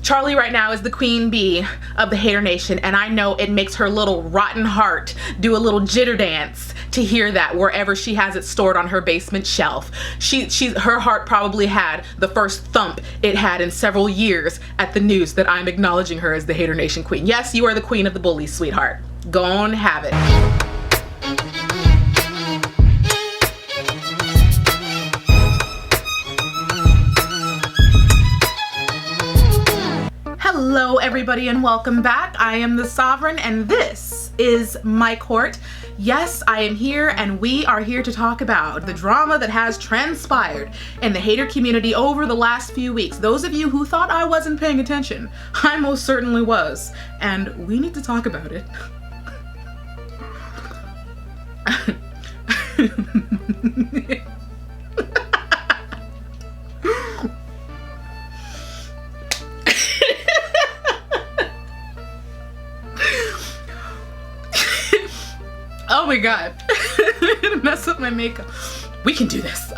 Charlie right now is the queen bee of the Hater Nation, and I know it makes her little rotten heart do a little jitter dance to hear that wherever she has it stored on her basement shelf. Her heart probably had the first thump it had in several years at the news that I'm acknowledging her as the Hater Nation queen. Yes, you are the queen of the bullies, sweetheart. Go on, have it. Hello everybody and welcome back. I am the Sovereign and this is my court. Yes, I am here and we are here to talk about the drama that has transpired in the hater community over the last few weeks. Those of you who thought I wasn't paying attention, I most certainly was, and we need to talk about it. Oh my god. I'm gonna mess up my makeup. We can do this.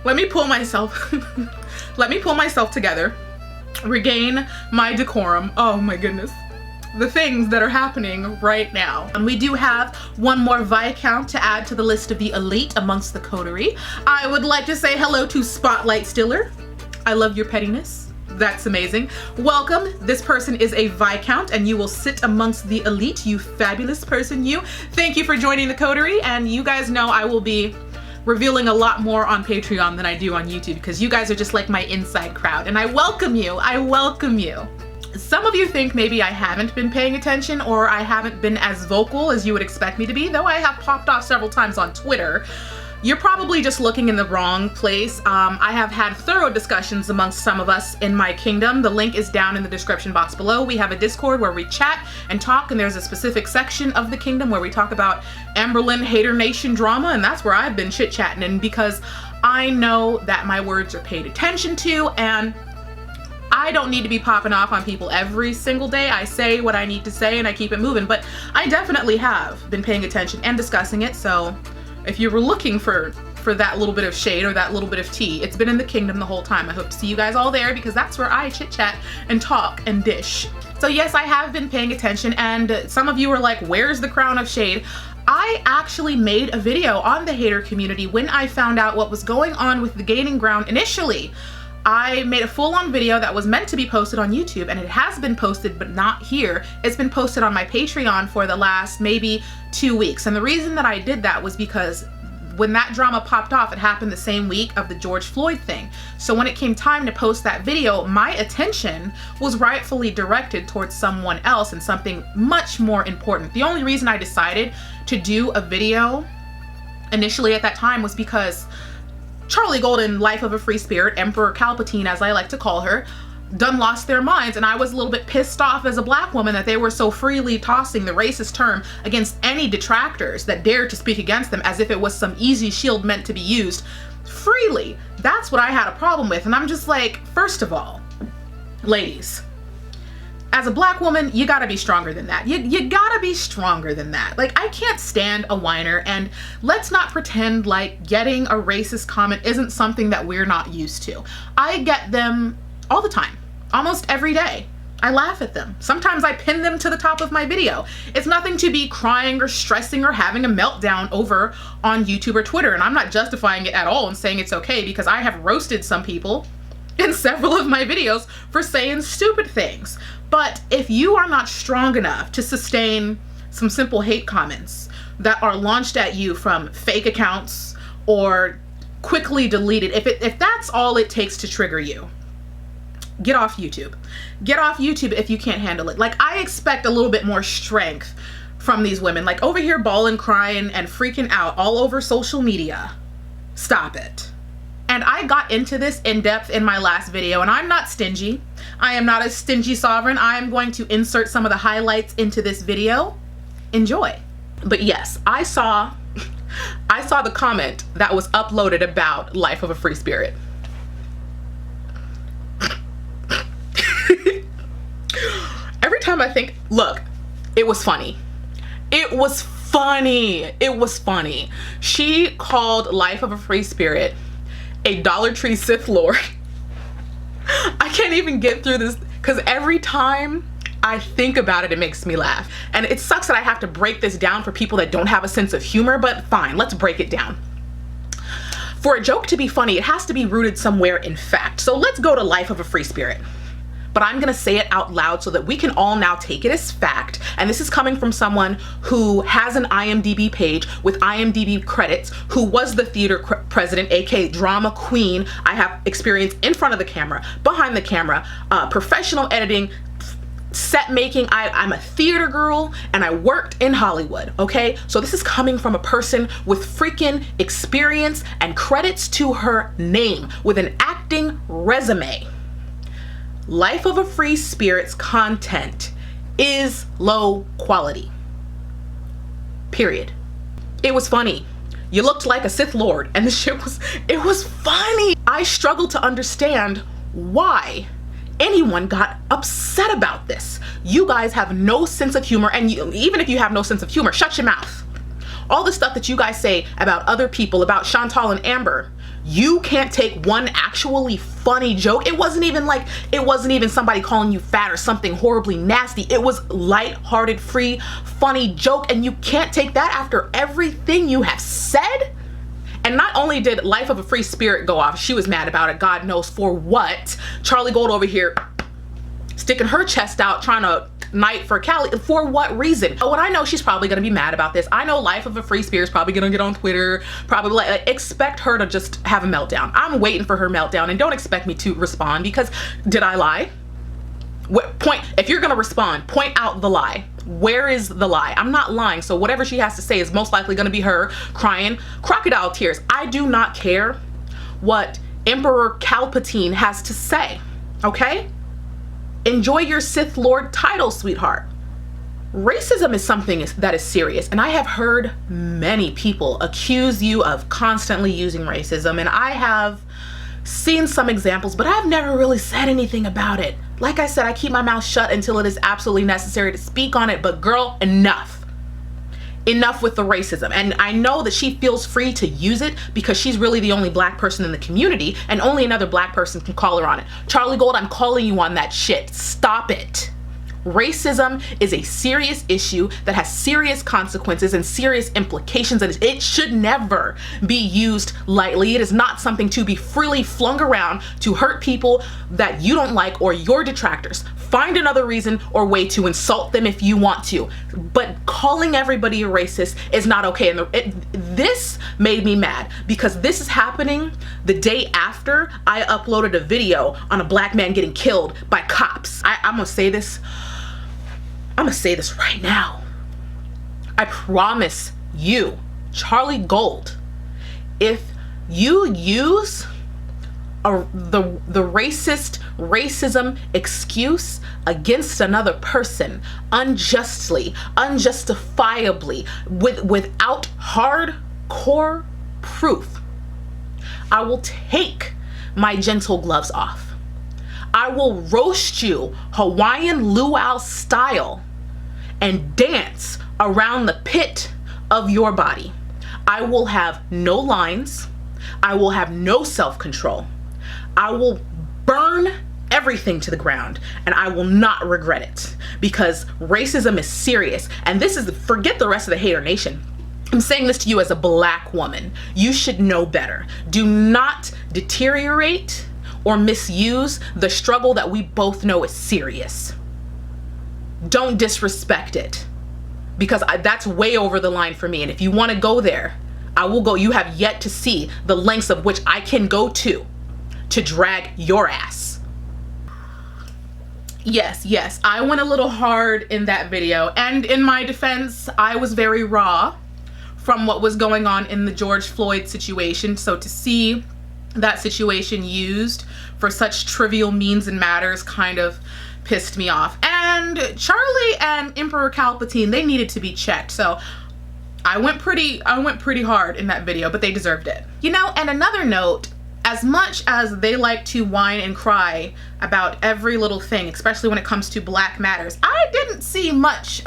Let me pull myself together, regain my decorum. Oh my goodness. The things that are happening right now. And we do have one more Viscount to add to the list of the elite amongst the coterie. I would like to say hello to Spotlight Stiller. I love your pettiness. That's amazing. Welcome. This person is a Viscount and you will sit amongst the elite, you fabulous person, you. Thank you for joining the coterie, and you guys know I will be revealing a lot more on Patreon than I do on YouTube because you guys are just like my inside crowd, and I welcome you. I welcome you. Some of you think maybe I haven't been paying attention or I haven't been as vocal as you would expect me to be, though I have popped off several times on Twitter. You're probably just looking in the wrong place. I have had thorough discussions amongst some of us in my kingdom. The link is down in the description box below. We have a Discord where we chat and talk, and there's a specific section of the kingdom where we talk about Amberlynn Hater Nation drama, and that's where I've been chit-chatting, and because I know that my words are paid attention to, and I don't need to be popping off on people every single day. I say what I need to say and I keep it moving, but I definitely have been paying attention and discussing it, so if you were looking for that little bit of shade or that little bit of tea, it's been in the kingdom the whole time. I hope to see you guys all there because that's where I chit chat and talk and dish. So yes, I have been paying attention, and some of you are like, where's the crown of shade? I actually made a video on the hater community when I found out what was going on with the gaining ground initially. I made a full-on video that was meant to be posted on YouTube, and it has been posted, but not here. It's been posted on my Patreon for the last maybe 2 weeks. And the reason that I did that was because when that drama popped off, it happened the same week of the George Floyd thing. So when it came time to post that video, my attention was rightfully directed towards someone else and something much more important. The only reason I decided to do a video initially at that time was because Charlie Golden, Life of a Free Spirit, Emperor Palpatine as I like to call her, done lost their minds, and I was a little bit pissed off as a black woman that they were so freely tossing the racist term against any detractors that dared to speak against them as if it was some easy shield meant to be used freely. That's what I had a problem with, and I'm just like, first of all, ladies, as a black woman, you gotta be stronger than that. You gotta be stronger than that. Like, I can't stand a whiner, and let's not pretend like getting a racist comment isn't something that we're not used to. I get them all the time, almost every day. I laugh at them. Sometimes I pin them to the top of my video. It's nothing to be crying or stressing or having a meltdown over on YouTube or Twitter, and I'm not justifying it at all and saying it's okay because I have roasted some people in several of my videos for saying stupid things. But if you are not strong enough to sustain some simple hate comments that are launched at you from fake accounts or quickly deleted, if that's all it takes to trigger you, get off YouTube. Get off YouTube if you can't handle it. Like, I expect a little bit more strength from these women. Like, over here bawling, crying, and freaking out all over social media. Stop it. And I got into this in depth in my last video, and I'm not stingy. I am not a stingy sovereign. I am going to insert some of the highlights into this video. Enjoy. But yes, I saw the comment that was uploaded about Life of a Free Spirit. Every time I think, look, it was funny. It was funny. It was funny. She called Life of a Free Spirit a Dollar Tree Sith Lord. I can't even get through this because every time I think about it, it makes me laugh. And it sucks that I have to break this down for people that don't have a sense of humor, but fine, let's break it down. For a joke to be funny, it has to be rooted somewhere in fact. So let's go to Life of a Free Spirit. But I'm gonna say it out loud so that we can all now take it as fact. And this is coming from someone who has an IMDb page with IMDb credits, who was the theater president, aka drama queen. I have experience in front of the camera, behind the camera, professional editing, set making. I'm a theater girl and I worked in Hollywood, okay? So this is coming from a person with freaking experience and credits to her name, with an acting resume. Life of a Free Spirit's content is low quality. Period. It was funny. You looked like a Sith Lord and the shit it was funny. I struggle to understand why anyone got upset about this. You guys have no sense of humor, and even if you have no sense of humor, shut your mouth. All the stuff that you guys say about other people, about Chantal and Amber, you can't take one actually funny joke. It wasn't even somebody calling you fat or something horribly nasty. It was light-hearted, free, funny joke, and you can't take that after everything you have said. And not only did Life of a Free Spirit go off, she was mad about it, God knows for what. Charlie Gold over here sticking her chest out, trying to knight for Callie. For what reason? Oh, and I know she's probably gonna be mad about this. I know Life of a Free Spirit is probably gonna get on Twitter, probably like expect her to just have a meltdown. I'm waiting for her meltdown, and don't expect me to respond, because did I lie? If you're gonna respond, point out the lie. Where is the lie? I'm not lying, so whatever she has to say is most likely gonna be her crying crocodile tears. I do not care what Emperor Palpatine has to say, okay? Enjoy your Sith Lord title, sweetheart. Racism is something that is serious, and I have heard many people accuse you of constantly using racism, and I have seen some examples, but I've never really said anything about it. Like I said, I keep my mouth shut until it is absolutely necessary to speak on it, but girl, enough. Enough with the racism. And I know that she feels free to use it because she's really the only black person in the community, and only another black person can call her on it. Charlie Gold, I'm calling you on that shit. Stop it. Racism is a serious issue that has serious consequences and serious implications, and it should never be used lightly. It is not something to be freely flung around to hurt people that you don't like or your detractors. Find another reason or way to insult them if you want to, but calling everybody a racist is not okay. And this made me mad because this is happening the day after I uploaded a video on a black man getting killed by cops. I'm gonna say this right now. I promise you, Charlie Gold, if you use the racism excuse against another person unjustly, unjustifiably, without hardcore proof, I will take my gentle gloves off. I will roast you Hawaiian luau style and dance around the pit of your body. I will have no lines. I will have no self-control. I will burn everything to the ground, and I will not regret it, because racism is serious. And this is, forget the rest of the Hater Nation. I'm saying this to you as a black woman. You should know better. Do not deteriorate or misuse the struggle that we both know is serious. Don't disrespect it, because that's way over the line for me. And if you want to go there, I will go. You have yet to see the lengths of which I can go to drag your ass. Yes, I went a little hard in that video, and in my defense, I was very raw from what was going on in the George Floyd situation. So to see that situation used for such trivial means and matters kind of pissed me off. And Charlie and Emperor Palpatine, they needed to be checked. So I went pretty hard in that video, but they deserved it. You know, and another note, as much as they like to whine and cry about every little thing, especially when it comes to Black Matters, I didn't see much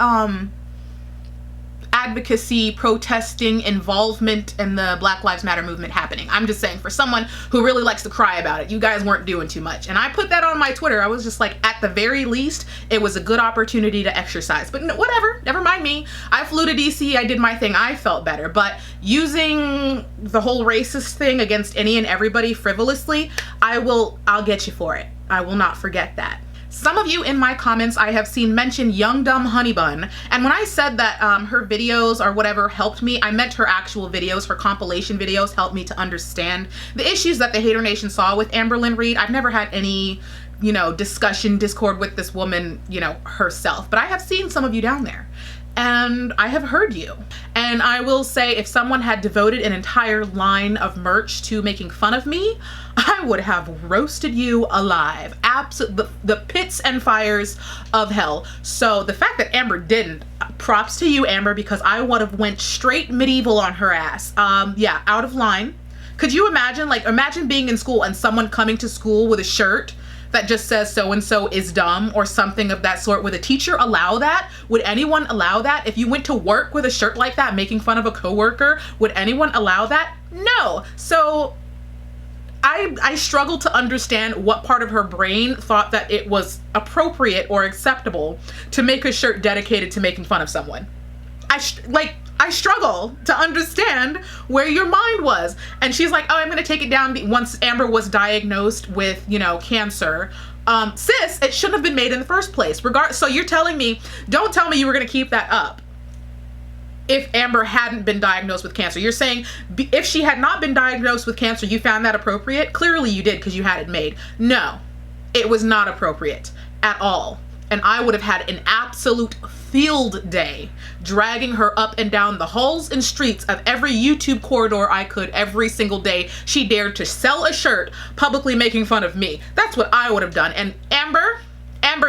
advocacy, protesting, involvement in the Black Lives Matter movement happening. I'm just saying, for someone who really likes to cry about it, you guys weren't doing too much. And I put that on my Twitter. I was just like, at the very least, it was a good opportunity to exercise. But no, whatever, never mind me. I flew to DC, I did my thing, I felt better. But using the whole racist thing against any and everybody frivolously, I'll get you for it. I will not forget that. Some of you in my comments I have seen mention Young Dumb Honey Bun, and when I said that her videos or whatever helped me, I meant her actual videos, her compilation videos helped me to understand the issues that the Hater Nation saw with Amberlynn Reid. I've never had any, discord with this woman, herself, but I have seen some of you down there. And I have heard you. And I will say, if someone had devoted an entire line of merch to making fun of me, I would have roasted you alive. Absolutely, the pits and fires of hell. So the fact that Amber didn't, props to you, Amber, because I would have went straight medieval on her ass. Yeah, out of line. Could you imagine, imagine being in school and someone coming to school with a shirt that just says so-and-so is dumb or something of that sort? Would a teacher allow that? Would anyone allow that? If you went to work with a shirt like that, making fun of a coworker, would anyone allow that? No. So I struggle to understand what part of her brain thought that it was appropriate or acceptable to make a shirt dedicated to making fun of someone. I struggle to understand where your mind was. And she's like, oh, I'm gonna take it down once Amber was diagnosed with, cancer. Sis, it shouldn't have been made in the first place. So you're telling me, don't tell me you were gonna keep that up if Amber hadn't been diagnosed with cancer. You're saying if she had not been diagnosed with cancer, you found that appropriate? Clearly you did, because you had it made. No, it was not appropriate at all. And I would have had an absolute field day dragging her up and down the halls and streets of every YouTube corridor I could every single day she dared to sell a shirt publicly making fun of me. That's what I would have done. And Amber,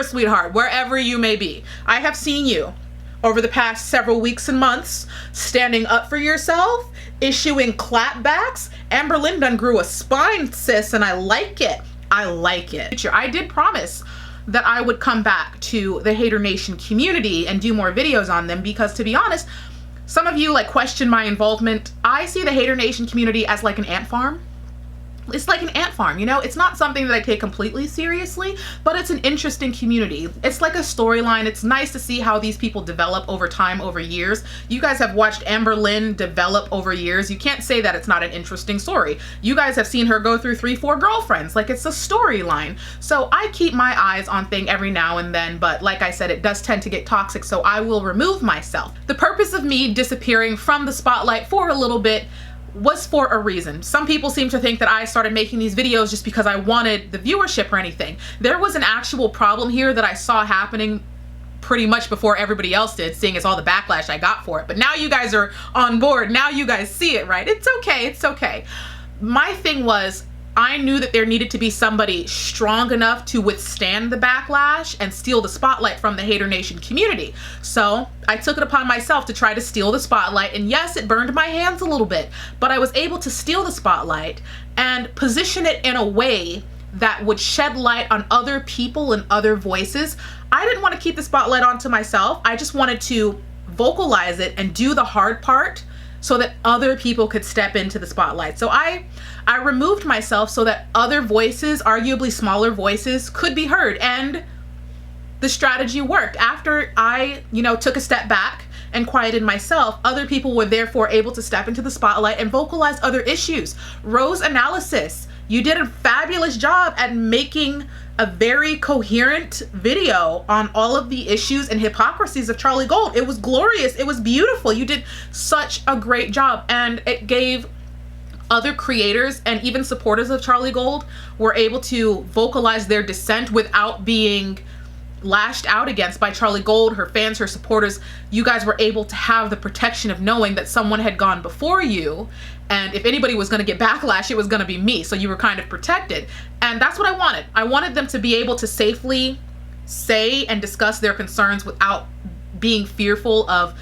sweetheart, wherever you may be, I have seen you over the past several weeks and months standing up for yourself, issuing clapbacks. Amberlynn done grew a spine, sis, and I like it. I like it. I did promise that I would come back to the Hater Nation community and do more videos on them, because to be honest, some of you question my involvement. I see the Hater Nation community as like an ant farm. It's like an ant farm, it's not something that I take completely seriously, but it's an interesting community. It's like a storyline. It's nice to see how these people develop over time, over years. You guys have watched Amberlynn develop over years. You can't say that it's not an interesting story. You guys have seen her go through 3-4 girlfriends. It's a storyline. So I keep my eyes on things every now and then, but like I said, it does tend to get toxic, so I will remove myself. The purpose of me disappearing from the spotlight for a little bit was for a reason. Some people seem to think that I started making these videos just because I wanted the viewership or anything. There was an actual problem here that I saw happening pretty much before everybody else did, seeing as all the backlash I got for it. But now you guys are on board. Now you guys see it, right? It's okay. It's okay. My thing was, I knew that there needed to be somebody strong enough to withstand the backlash and steal the spotlight from the Hater Nation community. So I took it upon myself to try to steal the spotlight, and yes, it burned my hands a little bit, but I was able to steal the spotlight and position it in a way that would shed light on other people and other voices. I didn't want to keep the spotlight onto myself. I just wanted to vocalize it and do the hard part so that other people could step into the spotlight. So I removed myself so that other voices, arguably smaller voices, could be heard. And the strategy worked. After I, took a step back and quieted myself, other people were therefore able to step into the spotlight and vocalize other issues. Rose Analysis, you did a fabulous job at making a very coherent video on all of the issues and hypocrisies of Charlie Gold. It was glorious. It was beautiful. You did such a great job, and it gave other creators and even supporters of Charlie Gold were able to vocalize their dissent without being lashed out against by Charlie Gold, her fans, her supporters. You guys were able to have the protection of knowing that someone had gone before you, and if anybody was going to get backlash, it was going to be me. So you were kind of protected, and that's what I wanted. I wanted them to be able to safely say and discuss their concerns without being fearful of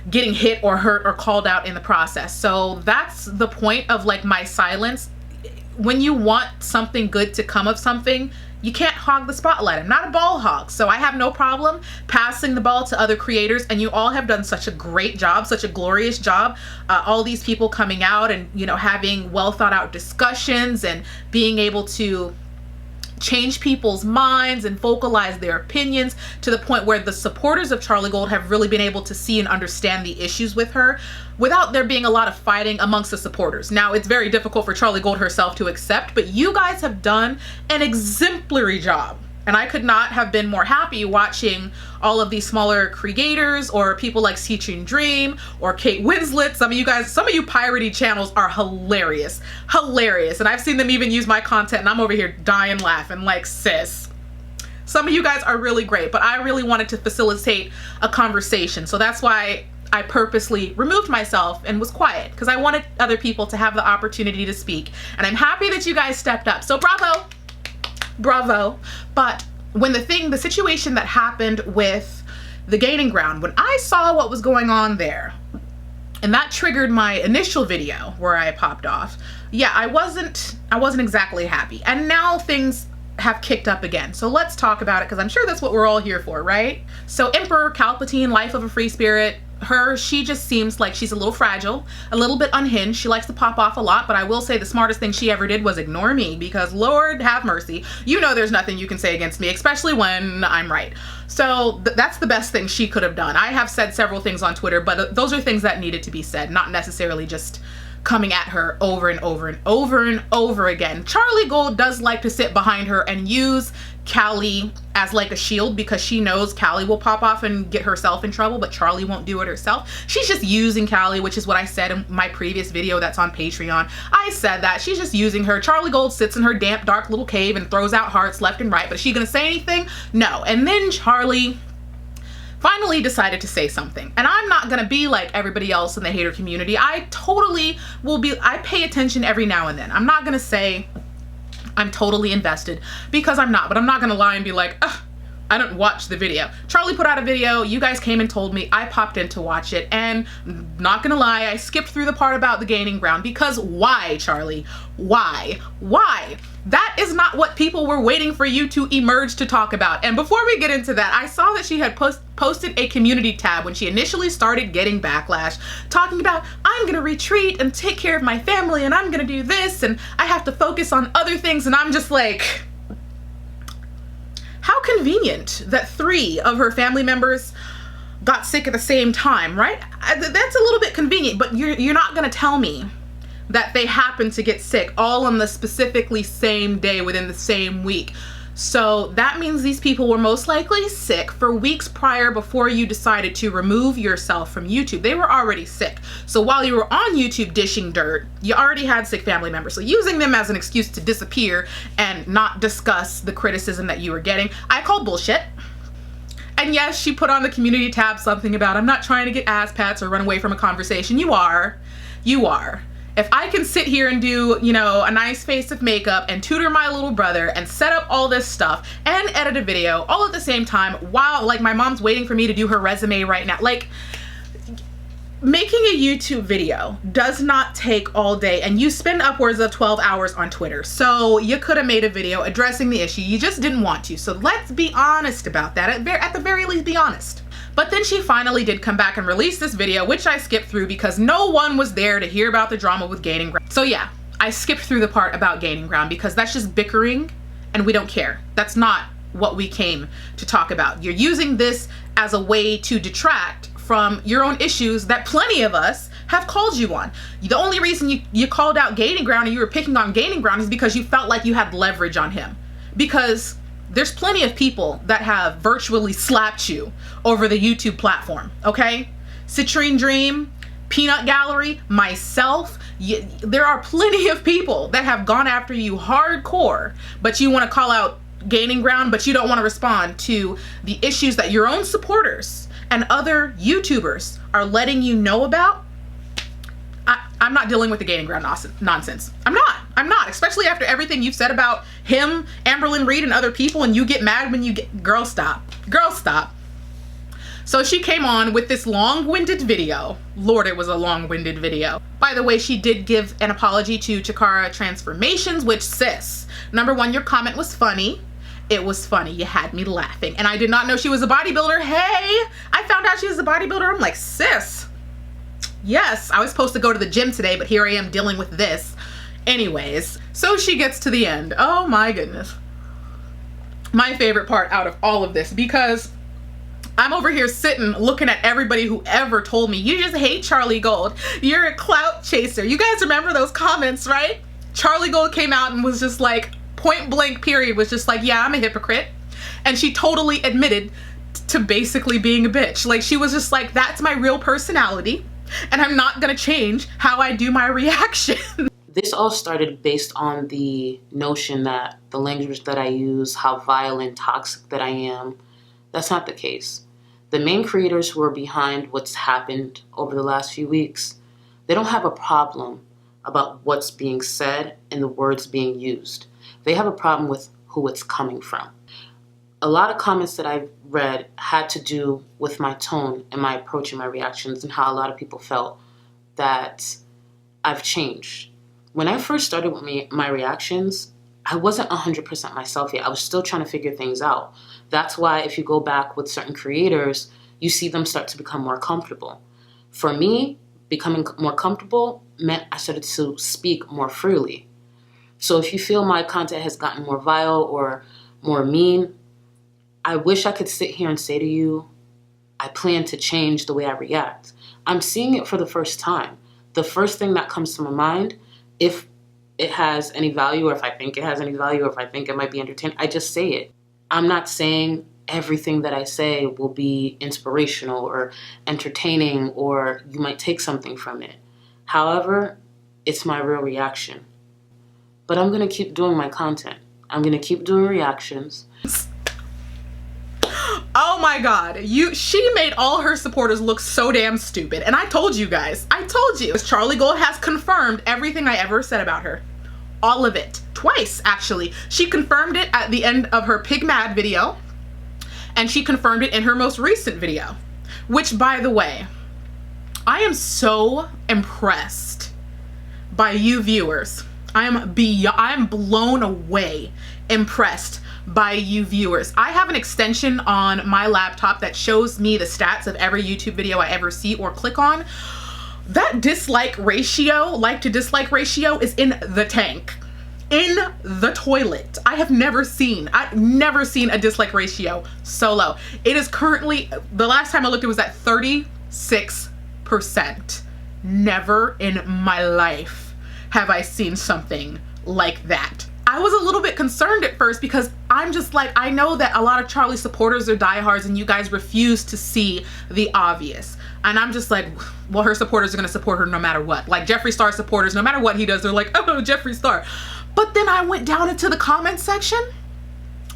getting hit or hurt or called out in the process. So that's the point of my silence. When you want something good to come of something, You can't hog the spotlight. I'm not a ball hog, so I have no problem passing the ball to other creators, and you all have done such a great job, such a glorious job. All these people coming out and, you know, having well thought out discussions and being able to change people's minds and vocalize their opinions to the point where the supporters of Charlie Gold have really been able to see and understand the issues with her without there being a lot of fighting amongst the supporters. Now, it's very difficult for Charlie Gold herself to accept, but you guys have done an exemplary job. And I could not have been more happy watching all of these smaller creators or people like Citrine Dream or Kate Winslet. Some of you piratey channels are hilarious. And I've seen them even use my content and I'm over here dying laughing like, sis. Some of you guys are really great, but I really wanted to facilitate a conversation. So that's why I purposely removed myself and was quiet, because I wanted other people to have the opportunity to speak. And I'm happy that you guys stepped up. So bravo. But when the situation that happened with the Gaining Ground, when I saw what was going on there, and that triggered my initial video where I popped off, yeah, I wasn't exactly happy. And now things have kicked up again. So let's talk about it, because I'm sure that's what we're all here for, right? So Emperor Palpatine, Life of a Free Spirit, she just seems like she's a little fragile, a little bit unhinged. She likes to pop off a lot, but I will say the smartest thing she ever did was ignore me, because Lord have mercy, you know there's nothing you can say against me, especially when I'm right. So that's the best thing she could have done. I have said several things on Twitter, but those are things that needed to be said, not necessarily just coming at her over and over again. Charlie Gold does like to sit behind her and use Callie as like a shield, because she knows Callie will pop off and get herself in trouble, but Charlie won't do it herself. She's just using Callie, which is what I said in my previous video that's on Patreon. I said that she's just using her. Charlie Gold sits in her damp, dark little cave and throws out hearts left and right, but is she gonna say anything? No. And then Charlie finally decided to say something. And I'm not gonna be like everybody else in the hater community. I pay attention every now and then. I'm not gonna say I'm totally invested, because I'm not, but I'm not gonna lie and be like, ugh, I didn't watch the video. Charlie put out a video, you guys came and told me, I popped in to watch it, and not gonna lie, I skipped through the part about the Gaining Ground, because why, Charlie? Why? That is not what people were waiting for you to emerge to talk about. And before we get into that, I saw that she had posted a community tab when she initially started getting backlash, talking about, I'm gonna retreat and take care of my family, and I'm gonna do this, and I have to focus on other things. And I'm just like, how convenient that 3 of her family members got sick at the same time, right? That's a little bit convenient, but you're not gonna tell me that they happened to get sick all on the specifically same day within the same week. So that means these people were most likely sick for weeks prior, before you decided to remove yourself from YouTube. They were already sick. So while you were on YouTube dishing dirt, you already had sick family members. So using them as an excuse to disappear and not discuss the criticism that you were getting, I call bullshit. And yes, she put on the community tab something about, I'm not trying to get ass pats or run away from a conversation. You are. If I can sit here and do, you know, a nice face of makeup and tutor my little brother and set up all this stuff and edit a video all at the same time while, like, my mom's waiting for me to do her resume right now. Like, making a YouTube video does not take all day, and you spend upwards of 12 hours on Twitter. So you could have made a video addressing the issue. You just didn't want to. So let's be honest about that. At the very least, be honest. But then she finally did come back and release this video, which I skipped through because no one was there to hear about the drama with Gaining Ground. So yeah, I skipped through the part about Gaining Ground, because that's just bickering and we don't care. That's not what we came to talk about. You're using this as a way to detract from your own issues that plenty of us have called you on. The only reason you called out Gaining Ground and you were picking on Gaining Ground is because you felt like you had leverage on him. Because there's plenty of people that have virtually slapped you over the YouTube platform, okay? Citrine Dream, Peanut Gallery, myself, there are plenty of people that have gone after you hardcore, but you want to call out Gaining Ground, but you don't want to respond to the issues that your own supporters and other YouTubers are letting you know about. I'm not dealing with the Gaining Ground nonsense. I'm not, especially after everything you've said about him, Amberlynn Reid, and other people, and you get mad when you get, girl, stop. So she came on with this long-winded video. Lord, it was a long-winded video. By the way, she did give an apology to Chikara Transformations, which, sis, number one, your comment was funny, It was funny. You had me laughing. And I did not know she was a bodybuilder. Hey, I found out she was a bodybuilder. I'm like, sis, yes, I was supposed to go to the gym today, but here I am dealing with this. Anyways, so she gets to the end. Oh my goodness. My favorite part out of all of this, because I'm over here sitting looking at everybody who ever told me, you just hate Charlie Gold. You're a clout chaser. You guys remember those comments, right? Charlie Gold came out and was just like, point blank period, was just like, yeah, I'm a hypocrite. And she totally admitted to basically being a bitch. Like, she was just like, that's my real personality, and I'm not gonna change how I do my reaction. This all started based on the notion that the language that I use, how vile and toxic that I am. That's not the case. The main creators who are behind what's happened over the last few weeks, they don't have a problem about what's being said and the words being used. They have a problem with who it's coming from. A lot of comments that I've read had to do with my tone and my approach and my reactions, and how a lot of people felt that I've changed. When I first started with my reactions, I wasn't 100% myself yet. I was still trying to figure things out. That's why if you go back with certain creators, you see them start to become more comfortable. For me, becoming more comfortable meant I started to speak more freely. So if you feel my content has gotten more vile or more mean, I wish I could sit here and say to you, I plan to change the way I react. I'm seeing it for the first time. The first thing that comes to my mind, if it has any value, or if I think it has any value, or if I think it might be entertaining, I just say it. I'm not saying everything that I say will be inspirational or entertaining, or you might take something from it. However, it's my real reaction. But I'm gonna keep doing my content. I'm gonna keep doing reactions. Oh my God, she made all her supporters look so damn stupid. And I told you guys, I told you. Charlie Gold has confirmed everything I ever said about her. All of it. Twice, actually. She confirmed it at the end of her Pig Mad video, and she confirmed it in her most recent video. Which, by the way, I am so impressed by you viewers. I am blown away impressed by you viewers. I have an extension on my laptop that shows me the stats of every YouTube video I ever see or click on. That dislike ratio, like to dislike ratio, is in the tank, in the toilet. I've never seen a dislike ratio so low. It is currently, the last time I looked, it was at 36%. Never in my life have I seen something like that. I was a little bit concerned at first, because I'm just like, I know that a lot of Charlie supporters are diehards and you guys refuse to see the obvious. And I'm just like, well, her supporters are gonna support her no matter what. Like Jeffree Star supporters, no matter what he does, they're like, oh, Jeffree Star. But then I went down into the comment section.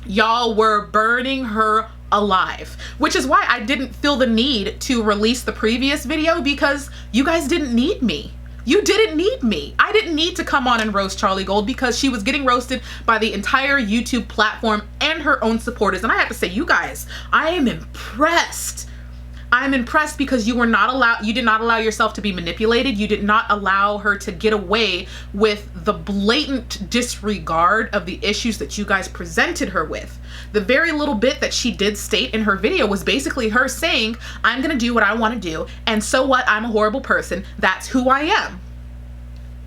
Y'all were burning her alive, which is why I didn't feel the need to release the previous video, because you guys didn't need me. You didn't need me. I didn't need to come on and roast Charlie Gold, because she was getting roasted by the entire YouTube platform and her own supporters. And I have to say, you guys, I am impressed. I'm impressed because you did not allow yourself to be manipulated. You did not allow her to get away with the blatant disregard of the issues that you guys presented her with. The very little bit that she did state in her video was basically her saying, I'm gonna do what I wanna do, and so what, I'm a horrible person, that's who I am.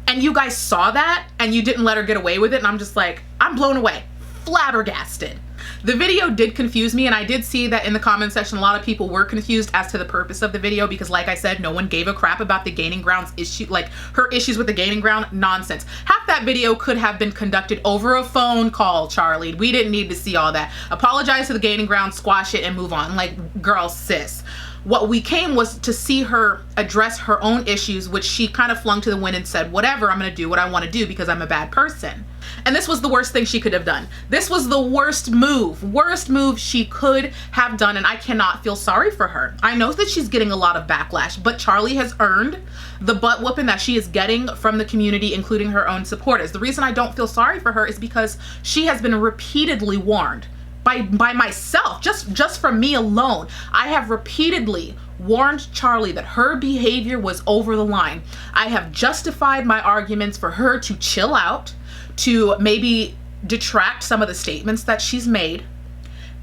And you guys saw that, and you didn't let her get away with it, and I'm just like, I'm blown away, flabbergasted. The video did confuse me, and I did see that in the comment section a lot of people were confused as to the purpose of the video, because like I said, no one gave a crap about the Gaining Grounds issue, like her issues with the Gaining Ground. Nonsense. Half that video could have been conducted over a phone call, Charlie. We didn't need to see all that. Apologize to the Gaining Ground, squash it, and move on. Like, girl, sis. What we came was to see her address her own issues, which she kind of flung to the wind and said, whatever, I'm gonna do what I want to do because I'm a bad person. And this was the worst thing she could have done. This was the worst move she could have done, and I cannot feel sorry for her. I know that she's getting a lot of backlash, but Charlie has earned the butt whooping that she is getting from the community, including her own supporters. The reason I don't feel sorry for her is because she has been repeatedly warned by myself, just from me alone. I have repeatedly warned Charlie that her behavior was over the line. I have justified my arguments for her to chill out, to maybe detract some of the statements that she's made.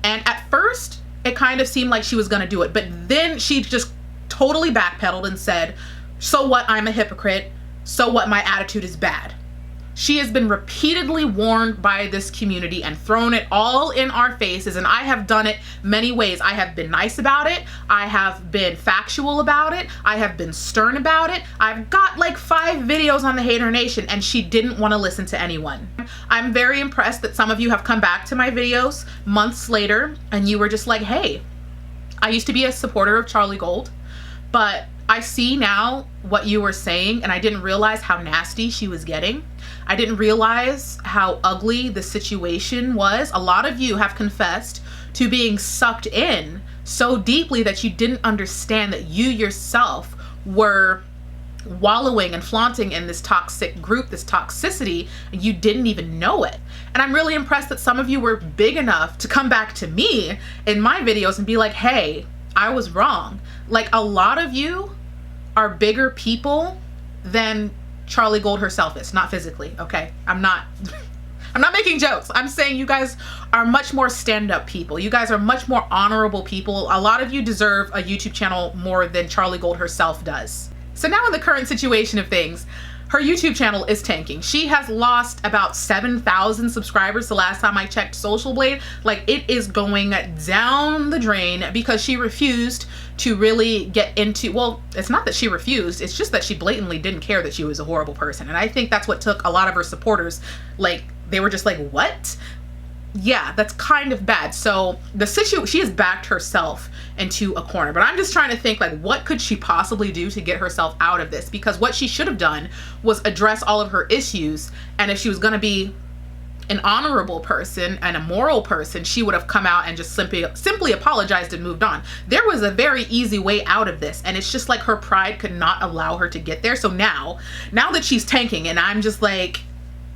And at first, it kind of seemed like she was going to do it. But then she just totally backpedaled and said, so what, I'm a hypocrite. So what, my attitude is bad. She has been repeatedly warned by this community and thrown it all in our faces, and I have done it many ways. I have been nice about it. I have been factual about it. I have been stern about it. I've got like 5 videos on the Hater Nation, and she didn't want to listen to anyone. I'm very impressed that some of you have come back to my videos months later, and you were just like, hey, I used to be a supporter of Charlie Gold, but I see now what you were saying, and I didn't realize how nasty she was getting. I didn't realize how ugly the situation was. A lot of you have confessed to being sucked in so deeply that you didn't understand that you yourself were wallowing and flaunting in this toxic group, this toxicity, and you didn't even know it. And I'm really impressed that some of you were big enough to come back to me in my videos and be like, hey, I was wrong. Like, a lot of you are bigger people than Charlie Gold herself is, not physically, okay? I'm not making jokes. I'm saying you guys are much more stand-up people. You guys are much more honorable people. A lot of you deserve a YouTube channel more than Charlie Gold herself does. So now in the current situation of things, her YouTube channel is tanking. She has lost about 7,000 subscribers the last time I checked Social Blade. Like, it is going down the drain because she refused to really get into, well, it's not that she refused, it's just that she blatantly didn't care that she was a horrible person. And I think that's what took a lot of her supporters, like, they were just like, what? Yeah, that's kind of bad. So she has backed herself into a corner, but I'm just trying to think, like, what could she possibly do to get herself out of this? Because what she should have done was address all of her issues. And if she was going to be an honorable person and a moral person, she would have come out and just simply apologized and moved on. There was a very easy way out of this, and it's just like her pride could not allow her to get there. So now that she's tanking, and I'm just like,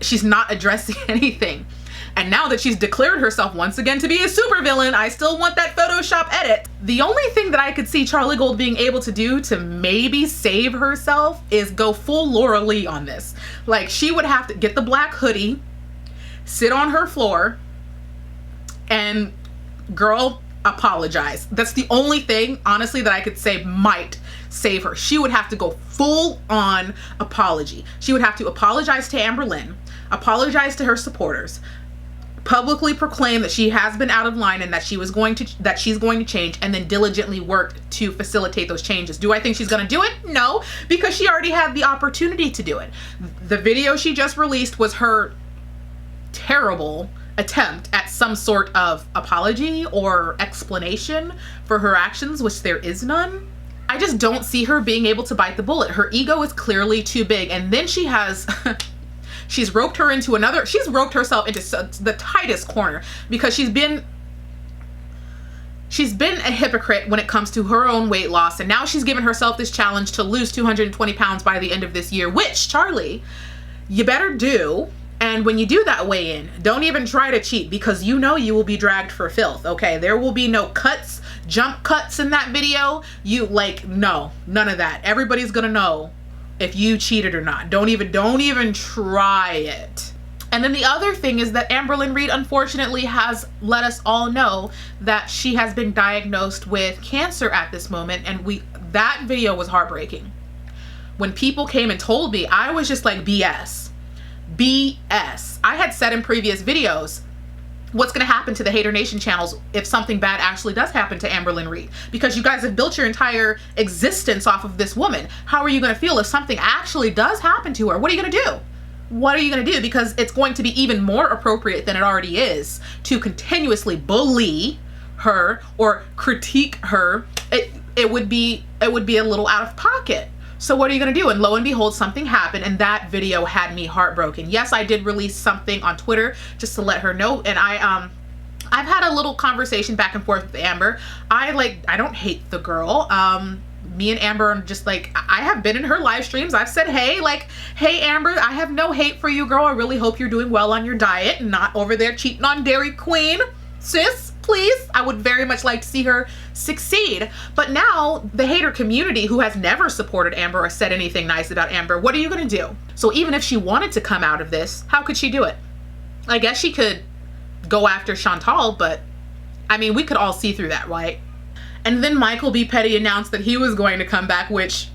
she's not addressing anything. And now that she's declared herself once again to be a supervillain, I still want that Photoshop edit. The only thing that I could see Charlie Gold being able to do to maybe save herself is go full Laura Lee on this. Like, she would have to get the black hoodie, sit on her floor, and girl, apologize. That's the only thing, honestly, that I could say might save her. She would have to go full on apology. She would have to apologize to Amberlynn, apologize to her supporters, publicly proclaim that she has been out of line and that she's going to change, and then diligently work to facilitate those changes. Do I think she's going to do it? No, because she already had the opportunity to do it. The video she just released was her terrible attempt at some sort of apology or explanation for her actions, which there is none. I just don't see her being able to bite the bullet. Her ego is clearly too big, and then she has she's roped herself into the tightest corner, because she's been a hypocrite when it comes to her own weight loss, and now she's given herself this challenge to lose 220 pounds by the end of this year, which, Charlie, you better do. And when you do that weigh-in, don't even try to cheat, because you know you will be dragged for filth, okay? There will be no cuts, jump cuts in that video. No, none of that. Everybody's gonna know if you cheated or not. Don't even try it. And then the other thing is that Amberlynn Reid unfortunately has let us all know that she has been diagnosed with cancer at this moment, and that video was heartbreaking. When people came and told me, I was just like, BS. I had said in previous videos, what's going to happen to the Hater Nation channels if something bad actually does happen to Amberlynn Reid? Because you guys have built your entire existence off of this woman. How are you going to feel if something actually does happen to her? What are you going to do? What are you going to do? Because it's going to be even more appropriate than it already is to continuously bully her or critique her. It would be a little out of pocket. So what are you going to do? And lo and behold, something happened, and that video had me heartbroken. Yes, I did release something on Twitter just to let her know, and I've had a little conversation back and forth with Amber. I don't hate the girl. Me and Amber are just like, I have been in her live streams. I've said, hey Amber, I have no hate for you, girl. I really hope you're doing well on your diet and not over there cheating on Dairy Queen. Sis, please. I would very much like to see her succeed. But now the hater community, who has never supported Amber or said anything nice about Amber, what are you going to do? So even if she wanted to come out of this, how could she do it? I guess she could go after Chantal, but I mean, we could all see through that, right? And then Michael B. Petty announced that he was going to come back, which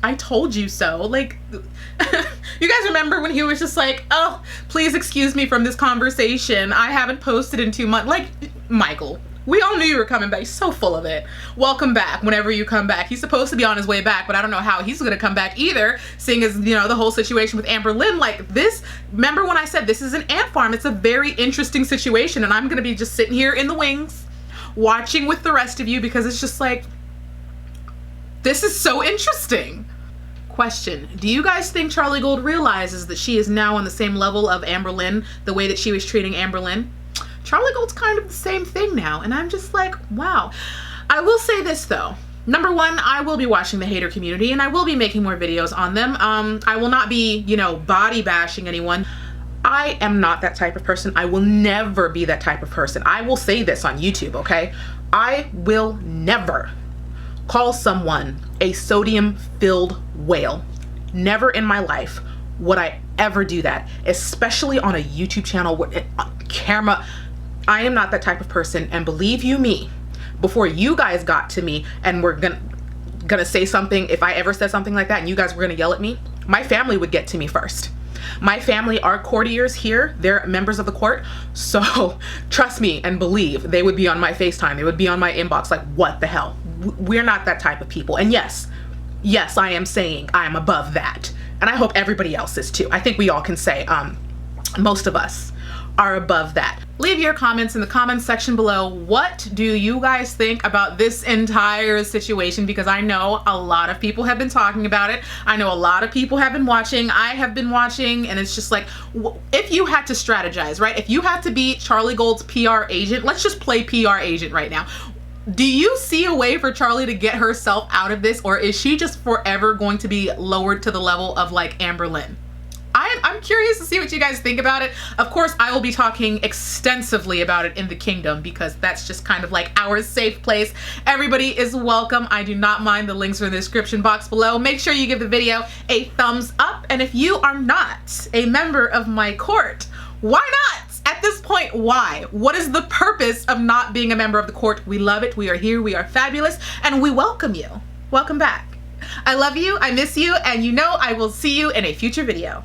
I told you so. Like, you guys remember when he was just like, oh, please excuse me from this conversation. I haven't posted in 2 months. Like, Michael, we all knew you were coming back. He's so full of it. Welcome back whenever you come back. He's supposed to be on his way back, but I don't know how he's going to come back either, seeing as, you know, the whole situation with Amberlynn. Like this, remember when I said this is an ant farm? It's a very interesting situation, and I'm going to be just sitting here in the wings watching with the rest of you because it's just like, this is so interesting. Question, do you guys think Charlie Gold realizes that she is now on the same level of Amberlynn, the way that she was treating Amberlynn? Charlie Gold's kind of the same thing now, and I'm just like, wow. I will say this though. Number one, I will be watching the hater community, and I will be making more videos on them. I will not be, you know, body bashing anyone. I am not that type of person. I will never be that type of person. I will say this on YouTube, okay? I will never call someone a sodium-filled whale. Never in my life would I ever do that, especially on a YouTube channel where camera. I am not that type of person, and believe you me, before you guys got to me and were gonna say something, if I ever said something like that and you guys were gonna yell at me, my family would get to me first. My family are courtiers here. They're members of the court. So trust me and believe, they would be on my FaceTime. They would be on my inbox like, what the hell? We're not that type of people. And yes, I am saying I am above that. And I hope everybody else is too. I think we all can say, most of us are above that. Leave your comments in the comments section below. What do you guys think about this entire situation? Because I know a lot of people have been talking about it. I know a lot of people have been watching. I have been watching, and it's just like, if you had to strategize, right? If you had to be Charlie Gold's PR agent, let's just play PR agent right now. Do you see a way for Charlie to get herself out of this, or is she just forever going to be lowered to the level of like Amberlynn? I'm curious to see what you guys think about it. Of course, I will be talking extensively about it in the kingdom because that's just kind of like our safe place. Everybody is welcome. I do not mind. The links are in the description box below. Make sure you give the video a thumbs up. And if you are not a member of my court, why not? At this point, why? What is the purpose of not being a member of the court? We love it. We are here. We are fabulous. And we welcome you. Welcome back. I love you. I miss you. And you know I will see you in a future video.